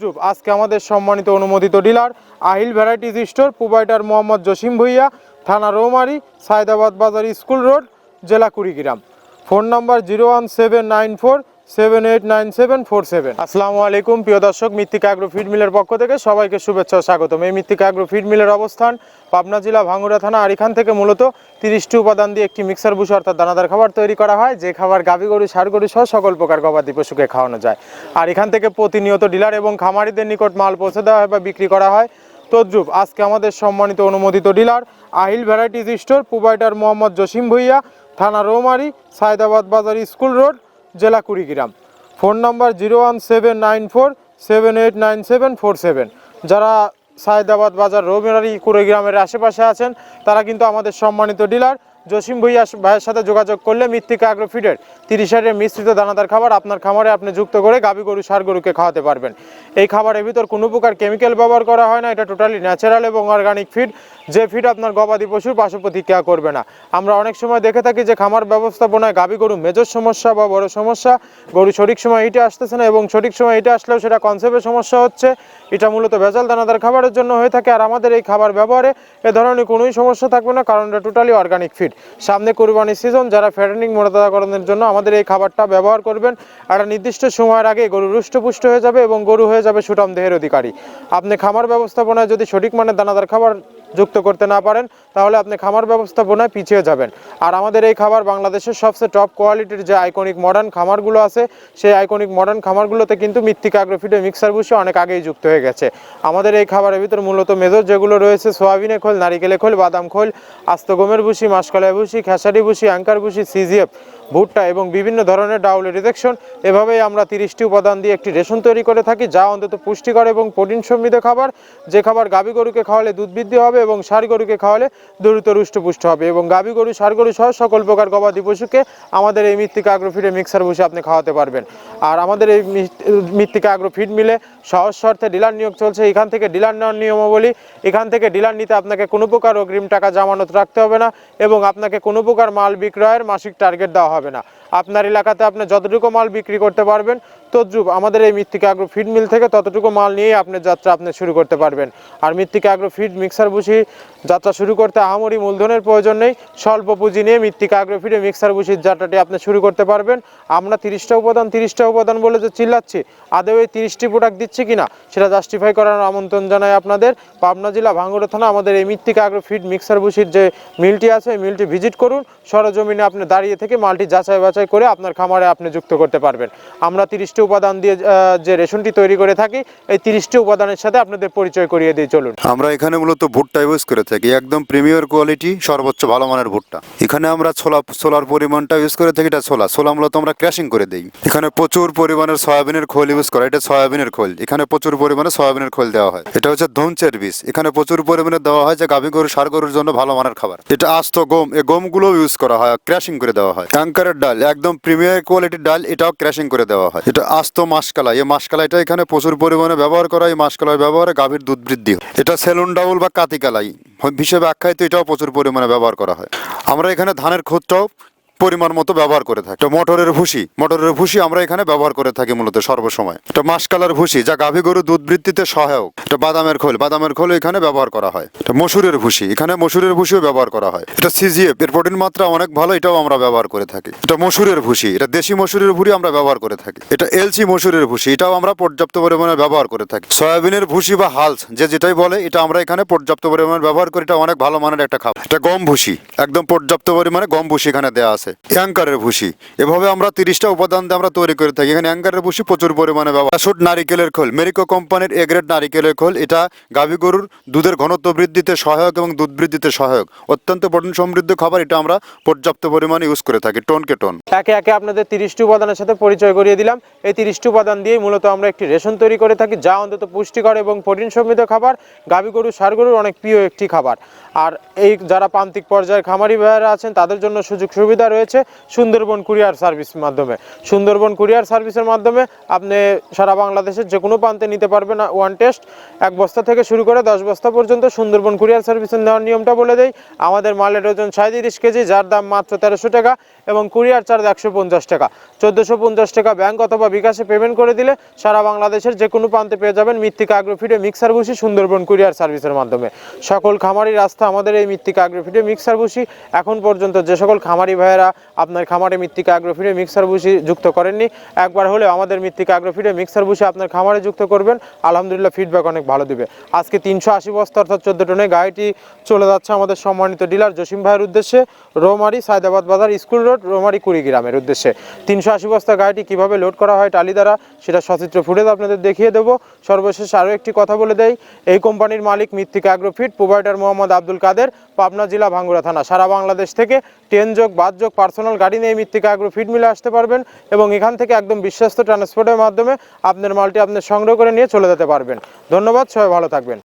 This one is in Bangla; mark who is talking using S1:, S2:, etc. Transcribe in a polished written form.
S1: তদ্রুপ আজকে আমাদের সম্মানিত অনুমোদিত dealer Ahil varieties store, provider Mohammad Jasim Bhuiya, থানা রৌমারী, সায়দাবাদ বাজার, স্কুল রোড, জেলা কুড়িগ্রাম। Phone number 01794789747। আসসালামু আলাইকুম প্রিয় দর্শক, মৃত্তিকা অ্যাগ্রো ফিড মিলের পক্ষ থেকে সবাইকে শুভেচ্ছা ও স্বাগতম। এই মৃত্তিকা অ্যাগ্রো ফিড মিলের অবস্থান পাবনা জেলা ভাঙ্গুড়া থানা। আর এখান থেকে মূলত 30টি উপাদান দিয়ে একটি মিক্সার ভুষি অর্থাৎ দানাদার খাবার তৈরি করা হয়, যে খাবার গাভী গরু, ষাঁড় গরু সহ সকল প্রকার গবাদি পশুকে খাওয়ানো যায়। আর এখান থেকে প্রতিনিয়ত ডিলার এবং খামারিদের নিকট মাল পৌঁছে দেওয়া হয় বা বিক্রি করা হয়। তদ্রুপ আজকে আমাদের সম্মানিত অনুমোদিত dealer Ahil varieties store, provider Mohammad Jasim Bhuiya, থানা রৌমারী, সায়দাবাদ বাজার, স্কুল রোড, জেলা কুড়িগ্রাম। Phone number 01794789747। যারা সায়দাবাদ বাজার, রৌমারী, কুড়িগ্রামের আশেপাশে আছেন তারা কিন্তু আমাদের সম্মানিত ডিলার জসিম ভুইয়া ভাইয়ের সাথে যোগাযোগ করলে মৃত্তিকা অ্যাগ্রো ফিডের 30 মিশ্রিত দানাদার খাবার আপনার খামারে আপনি যুক্ত করে গাভী গরু, ষাঁড় গরুকে খাওয়াতে পারবেন। এই খাবারের ভিতর কোনো প্রকার কেমিক্যাল ব্যবহার করা হয় না, এটা টোটালি ন্যাচারাল এবং অর্গানিক ফিড, যে ফিড আপনার গবাদি পশুর পার্শ্ব প্রতিক্রিয়া করবে না। আমরা অনেক সময় দেখে থাকি যে খামার ব্যবস্থাপনায় গাভী গরু মেজর সমস্যা বা বড় সমস্যা, গরু সঠিক সময় হিটে আসতেছে না এবং সঠিক সময় হিটে আসলেও সেটা কনসেপ্টের সমস্যা হচ্ছে। এটা মূলত ভেজাল দানাদার খাবারের জন্য হয়ে থাকে। আর আমাদের এই খাবার ব্যবহারে এ ধরনের কোনোই সমস্যা থাকবে না, কারণ এটা টোটালি অর্গানিক ফিড। সামনে কুরবানির সিজন, যারা ফ্যাটেনিং মোটাতাজাকরণের জন্য আমাদের এই খাবারটা ব্যবহার করবেন, একটা নির্দিষ্ট সময়ের আগে গরু রুষ্টপুষ্ট হয়ে যাবে এবং গরু হয়ে যাবে সুঠাম দেহের অধিকারী। আপনি খামার ব্যবস্থাপনায় যদি সঠিক মানের দানাদার খাবার যুক্ত করতে না পারেন তাহলে আপনি খামার ব্যবস্থাপনায় পিছিয়ে যাবেন। আর আমাদের এই খাবার বাংলাদেশের সবচেয়ে টপ কোয়ালিটির যে আইকনিক মডার্ন খামারগুলো আছে, সেই আইকনিক মডার্ন খামারগুলোতে কিন্তু মৃত্তিকা অ্যাগ্রো ফিডের মিক্সার ভুষি অনেক আগেই যুক্ত হয়ে গেছে। আমাদের এই খাবারের ভিতর মূলত মেজর যেগুলো রয়েছে সোয়াবিনের খোল, নারিকেলের খোল, বাদাম খোল, আস্ত গমের ভুষি, মাসকলাই ভুষি, খেসারি ভুষি, অ্যাঙ্কার ভুষি, সিজিএফ, ভুট্টা এবং বিভিন্ন ধরনের ডাউলের রিজেকশন। এভাবেই আমরা 30টি উপাদান দিয়ে একটি রেশন তৈরি করে থাকি, যা অন্তত পুষ্টিকর এবং প্রোটিন সমৃদ্ধ খাবার, যে খাবার গাভী গরুকে খাওয়ালে দুধ বৃদ্ধি হবে এবং ষাঁড় গরুকে খাওয়ালে দ্রুত রুষ্টপুষ্ট হবে এবং গাভী গরু, ষাঁড় গরু সহ সকল প্রকার গবাদি পশুকে আমাদের এই মৃত্তিকা অ্যাগ্রো ফিডের মিক্সার ভুষি আপনি খাওয়াতে পারবেন। আর আমাদের এই মৃত্তিকা অ্যাগ্রো ফিড মিলে সহজ শর্তে ডিলার নিয়োগ চলছে। এখান থেকে ডিলার নেওয়ার নিয়মাবলী, এখান থেকে ডিলার নিতে আপনাকে কোনো প্রকার অগ্রিম টাকা জামানত রাখতে হবে না এবং আপনাকে কোনো প্রকার মাল বিক্রয়ের মাসিক টার্গেট দেওয়া হবে না। আপনার এলাকাতে আপনি যতটুকু মাল বিক্রি করতে পারবেন, তদ্রুপ আমাদের এই মৃত্তিকা অ্যাগ্রো ফিড মিল থেকে ততটুকু মাল নিয়েই আপনার যাত্রা আপনি শুরু করতে পারবেন। আর মৃত্তিকা অ্যাগ্রো ফিড মিক্সার ভুষি যাত্রা শুরু করতে আহামরি মূলধনের প্রয়োজন নেই, স্বল্প পুঁজি নিয়ে মৃত্তিকা অ্যাগ্রো ফিডে মিক্সার ভুষির যাত্রাটি আপনি শুরু করতে পারবেন। আমরা 30টা উপাদান বলে যে চিল্লাচ্ছি, আদৌ এই 30টি প্রোডাক্ট দিচ্ছি কিনা সেটা জাস্টিফাই করার আমন্ত্রণ জানাই আপনাদের। পাবনা জেলা ভাঙ্গুড়া থানা আমাদের এই মৃত্তিকা অ্যাগ্রো ফিড মিক্সার ভুষির যে মিলটি আছে, এই মিলটি ভিজিট করুন। সরজমিনে আপনি দাঁড়িয়ে থেকে মালটি যাচাই বাছাই করে আপনার খামারে আপনি যুক্ত করতে পারবেন। আমরা 30টি উপাদান দিয়ে যে রেশনটি তৈরি করে থাকি, এই 30টি উপাদানের সাথে আপনাদের পরিচয় করিয়ে দিয়ে চলুন।
S2: আমরা এখানে মূলত ভুট্টা ইউজ করে থাকি, একদম প্রিমিয়ার কোয়ালিটি, সর্বোচ্চ ভালো মানের ভুট্টা। এখানে আমরা ছোলার পরিমাণটা ইউজ করে থাকি, এটা ছোলা মূলত আমরা ক্র্যাশিং করে দিই। এখানে প্রচুর পরিমাণের সয়াবিনের খোল ইউজ করা, এটা সয়াবিনের খোল, এখানে প্রচুর পরিমাণে সয়াবিনের খোল দেওয়া হয়। এটা হচ্ছে ধনচের বীজ, এখানে প্রচুর পরিমাণে দেওয়া হয়, যে গাভী গরু, ষাঁড় গরুর জন্য ভালো মানের খাবার। এটা আস্ত গম, এই গমগুলো ইউজ করা হয়, ক্র্যাশিং করে দেওয়া হয়। অ্যাঙ্কারের ডাল, একদম প্রিমিয়ার কোয়ালিটির ডাল, এটাও ক্র্যাশিং করে দেওয়া হয়। এটা আস্ত মাসকলাই, এই মাসকলাইটা এখানে প্রচুর পরিমাণে ব্যবহার করা হয়। এই মাসকলাই ব্যবহারে গাভীর দুধ বৃদ্ধি হয়। এটা সেলুন ডাউল বা কাতিকালাই হিসেবে আখ্যায়িত, এটাও প্রচুর পরিমাণে ব্যবহার করা হয়। আমরা এখানে ধানের খোঁজটাও পরিমাণ মতো ব্যবহার করে থাকি। মটরের ভুসি আমরা এখানে ব্যবহার করে থাকি মূলত সর্বসময়। এটা মাসকালার ভুসি, যা গাভী গরু দুধ বৃদ্ধিতে সহায়ক। এটা বাদামের খোল এখানে ব্যবহার করা হয়। এটা মসুরের ভুসি, এখানে মসুরের ভুসিও ব্যবহার করা হয়। এটা সিজিএফ, এর প্রোটিন মাত্রা অনেক ভালো, এটাও আমরা ব্যবহার করে থাকি। এটা মসুরের ভুসি, এটা দেশি মসুরের ভুসি আমরা ব্যবহার করে থাকি। এটা এলসি মসুরের ভুসি, এটাও আমরা পর্যাপ্ত পরিমাণে ব্যবহার করে থাকি। সয়াবিনের ভুসি বা হালস, যেটাই বলে, এটা আমরা এখানে পর্যাপ্ত পরিমাণে ব্যবহার করি, এটা অনেক ভালো মানের একটা খাবার। এটা গম ভুসি, একদম পর্যাপ্ত পরিমাণে গম ভুসি এখানে দেওয়া আছে। অ্যাঙ্কারের ভুসি, এভাবে আমরা 30টা উপাদান দিয়ে আমরা তৈরি করে থাকি। এখানে অ্যাঙ্কারের ভুসি প্রচুর পরিমাণে ব্যবহার। শুট নারিকেলের খোল, মেরিকো কোম্পানির এ গ্রেড নারিকেলের খোল, এটা গাভী গরুর দুধের ঘনত্ব বৃদ্ধিতে সহায়ক এবং দুধ বৃদ্ধিতে সহায়ক, অত্যন্ত প্রোটিন সমৃদ্ধ খাবার। এটা আমরা পর্যাপ্ত পরিমাণে ইউজ করে থাকি, টনকে টন।
S1: একে একে আপনাদের 30টি উপাদানের সাথে পরিচয় করিয়ে দিলাম। এই 30টি উপাদান দিয়েই মূলত আমরা একটি রেশন তৈরি করে থাকি, যা অন্তত পুষ্টিকর এবং প্রোটিন সমৃদ্ধ খাবার, গাভী গরু, ষাঁড় গরুর অনেক প্রিয় একটি খাবার। আর এই যারা প্রান্তিক পর্যায়ের খামারি ভাইয়েরা আছেন তাদের জন্য সুযোগ সুবিধা রয়েছে। রয়েছে সুন্দরবন কুরিয়ার সার্ভিস মাধ্যমে। সুন্দরবন কুরিয়ার সার্ভিসের মাধ্যমে আপনি সারা বাংলাদেশের যে কোনো প্রান্তে নিতে পারবেন ওয়ান টেস্ট। 1 বস্তা থেকে শুরু করে 10 বস্তা পর্যন্ত সুন্দরবন কুরিয়ার সার্ভিসের নেওয়ার নিয়মটা বলে দেই। আমাদের মালের ওজন 37 কেজি, যার দাম মাত্র 1300 টাকা এবং কুরিয়ার চার্জ 150 টাকা। 1450 টাকা ব্যাংক অথবা বিকাশে পেমেন্ট করে দিলে সারা বাংলাদেশের যে কোনো প্রান্তে পেয়ে যাবেন মৃত্তিকা অ্যাগ্রোফিডে মিক্সার ভুসি সুন্দরবন কুরিয়ার সার্ভিসের মাধ্যমে। সকল খামারি রাস্তা আমাদের এই মৃত্তিকা অ্যাগ্রোফিডে মিক্সার ভুসি। এখন পর্যন্ত যে সকল খামারি ভাইয়েরা আপনার খামারে মৃত্তিকা অ্যাগ্রোফিডে মিক্সার ভুসি যুক্ত করেননি, একবার হলে আমাদের মৃত্তিকা অ্যাগ্রোফিডে মিক্সার ভুসি আপনার খামারে যুক্ত করবেন, আলহামদুলিল্লাহ ফিডব্যাক অনেক ভালো দিবে। আজকে 380 বস্তা অর্থাৎ 14 টনে গাড়িটি চলে যাচ্ছে আমাদের সম্মানিত ডিলার জসিম ভাইয়ের উদ্দেশ্যে, রৌমারী সায়দাবাদ বাজার স্কুল রোড, রৌমারী কুড়িগ্রামের উদ্দেশ্যে। 380 বস্তা গাড়িটি কিভাবে লোড করা হয় টালি দ্বারা সেটা সচিত্র ফুটেজ আপনাদের দেখিয়ে দেবো। সর্বশেষ আরও একটি কথা বলে দেই, এই কোম্পানির মালিক মৃত্তিকা অ্যাগ্রোফিড, প্রোভাইডার মোহাম্মদ আব্দুল কাদের, পাবনা জেলা ভাঙ্গুড়া থানা। সারা বাংলাদেশ থেকে 10 যোগ 5 যোগ পার্সোনাল গাড়ি নিয়ে মৃত্তিকা অ্যাগ্রোফিড মিলে আসতে পারবেন এবং এখান থেকে একদম বিশ্বস্ত ট্রান্সপোর্টের মাধ্যমে আপনার মালটি আপনি সংগ্রহ করে নিয়ে চলে যেতে পারবেন। ধন্যবাদ, সবাই ভালো থাকবেন।